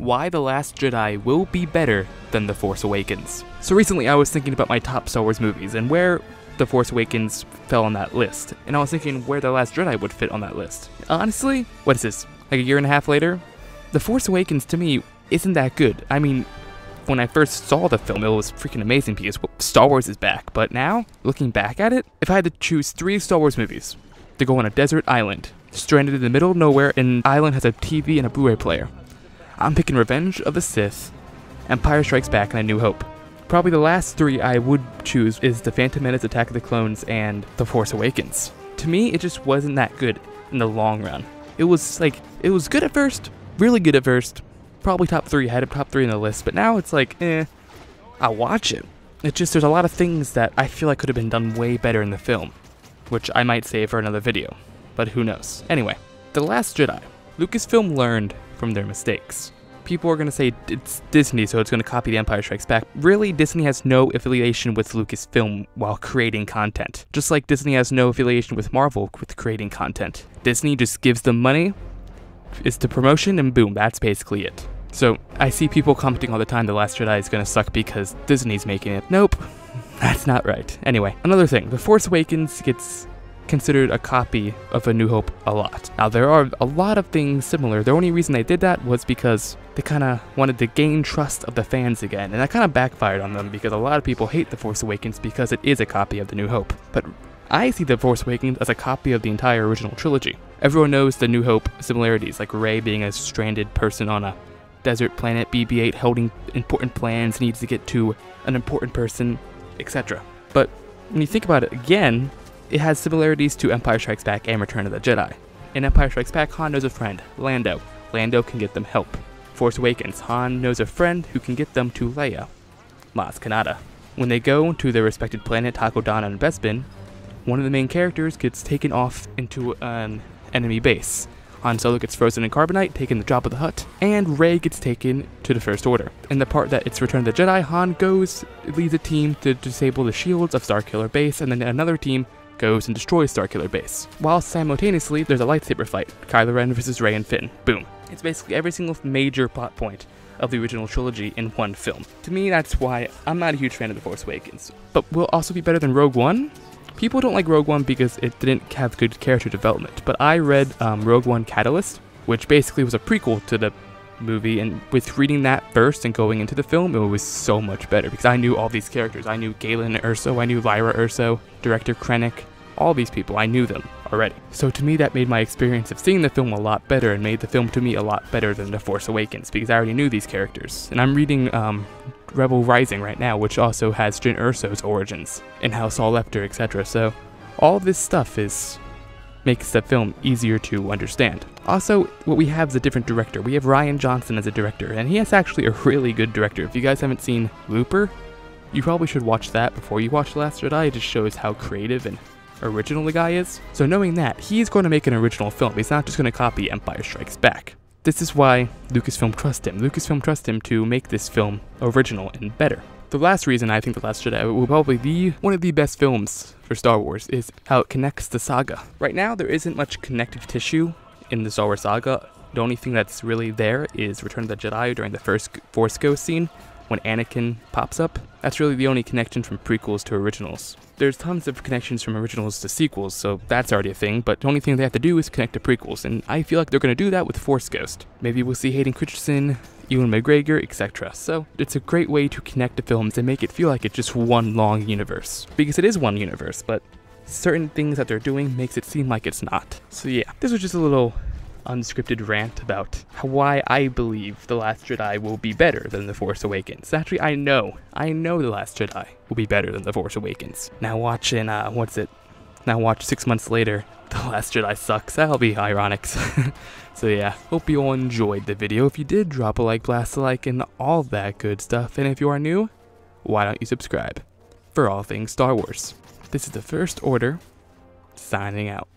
why The Last Jedi will be better than The Force Awakens. So recently I was thinking about my top Star Wars movies and where The Force Awakens fell on that list, and I was thinking where The Last Jedi would fit on that list. Honestly, what is this, like a year and a half later? The Force Awakens to me isn't that good. I mean, when I first saw the film, it was freaking amazing because Star Wars is back, but now, looking back at it, if I had to choose 3 Star Wars movies to go on a desert island, stranded in the middle of nowhere, and the island has a TV and a Blu-ray player, I'm picking Revenge of the Sith, Empire Strikes Back, and A New Hope. Probably the last 3 I would choose is The Phantom Menace, Attack of the Clones, and The Force Awakens. To me, it just wasn't that good in the long run. It was good at first, really good at first, probably top 3, I had a top 3 in the list, but now it's like, I'll watch it. It's just, there's a lot of things that I feel like could have been done way better in the film, which I might save for another video, but who knows. Anyway, The Last Jedi. Lucasfilm learned from their mistakes. People are going to say it's Disney, so it's going to copy The Empire Strikes Back. Really, Disney has no affiliation with Lucasfilm while creating content. Just like Disney has no affiliation with Marvel with creating content. Disney just gives them money, it's the promotion, and boom, that's basically it. So, I see people commenting all the time The Last Jedi is going to suck because Disney's making it. Nope, that's not right. Anyway, another thing, The Force Awakens gets considered a copy of A New Hope a lot. Now, there are a lot of things similar. The only reason they did that was because they kind of wanted to gain trust of the fans again, and that kind of backfired on them because a lot of people hate The Force Awakens because it is a copy of The New Hope. But I see The Force Awakens as a copy of the entire original trilogy. Everyone knows the New Hope similarities, like Rey being a stranded person on a desert planet, BB-8 holding important plans, needs to get to an important person, etc. But when you think about it again, it has similarities to Empire Strikes Back and Return of the Jedi. In Empire Strikes Back, Han knows a friend, Lando. Lando can get them help. Force Awakens, Han knows a friend who can get them to Leia, Maz Kanata. When they go to their respected planet, Takodana and Bespin, one of the main characters gets taken off into an enemy base. Han Solo gets frozen in carbonite, taken the Jabba the Hutt, and Rey gets taken to the First Order. In the part that it's Return of the Jedi, Han goes, leads a team to disable the shields of Starkiller Base, and then another team goes and destroys Starkiller Base. While simultaneously, there's a lightsaber fight, Kylo Ren versus Rey and Finn. Boom. It's basically every single major plot point of the original trilogy in one film. To me, that's why I'm not a huge fan of The Force Awakens. But will also be better than Rogue One? People don't like Rogue One because it didn't have good character development, but I read Rogue One Catalyst, which basically was a prequel to the movie, and with reading that first and going into the film, it was so much better because I knew all these characters. I knew Galen Erso, I knew Lyra Erso, director Krennic, all these people, I knew them already. So to me, that made my experience of seeing the film a lot better and made the film to me a lot better than The Force Awakens because I already knew these characters. And I'm reading Rebel Rising right now, which also has Jyn Erso's origins and how Saul left her, etc. So all this stuff makes the film easier to understand. Also, what we have is a different director. We have Rian Johnson as a director, and he is actually a really good director. If you guys haven't seen Looper, you probably should watch that before you watch The Last Jedi. It just shows how creative and original the guy is. So knowing that, he's going to make an original film. He's not just going to copy Empire Strikes Back. This is why Lucasfilm trusts him. Lucasfilm trusts him to make this film original and better. The last reason I think The Last Jedi will probably be one of the best films for Star Wars is how it connects the saga. Right now, there isn't much connective tissue in the Star Wars saga. The only thing that's really there is Return of the Jedi during the first Force Ghost scene when Anakin pops up. That's really the only connection from prequels to originals. There's tons of connections from originals to sequels, so that's already a thing, but the only thing they have to do is connect to prequels, and I feel like they're going to do that with Force Ghost. Maybe we'll see Hayden Christensen, Ewan McGregor, etc. So it's a great way to connect the films and make it feel like it's just one long universe. Because it is one universe, but certain things that they're doing makes it seem like it's not. So yeah, this was just a little unscripted rant about why I believe The Last Jedi will be better than The Force Awakens. Actually, I know The Last Jedi will be better than The Force Awakens. Now watch 6 months later, The Last Jedi sucks. That'll be ironic. So yeah, hope you all enjoyed the video. If you did, drop a like, blast a like, and all that good stuff. And if you are new, why don't you subscribe for all things Star Wars? This is the First Order, signing out.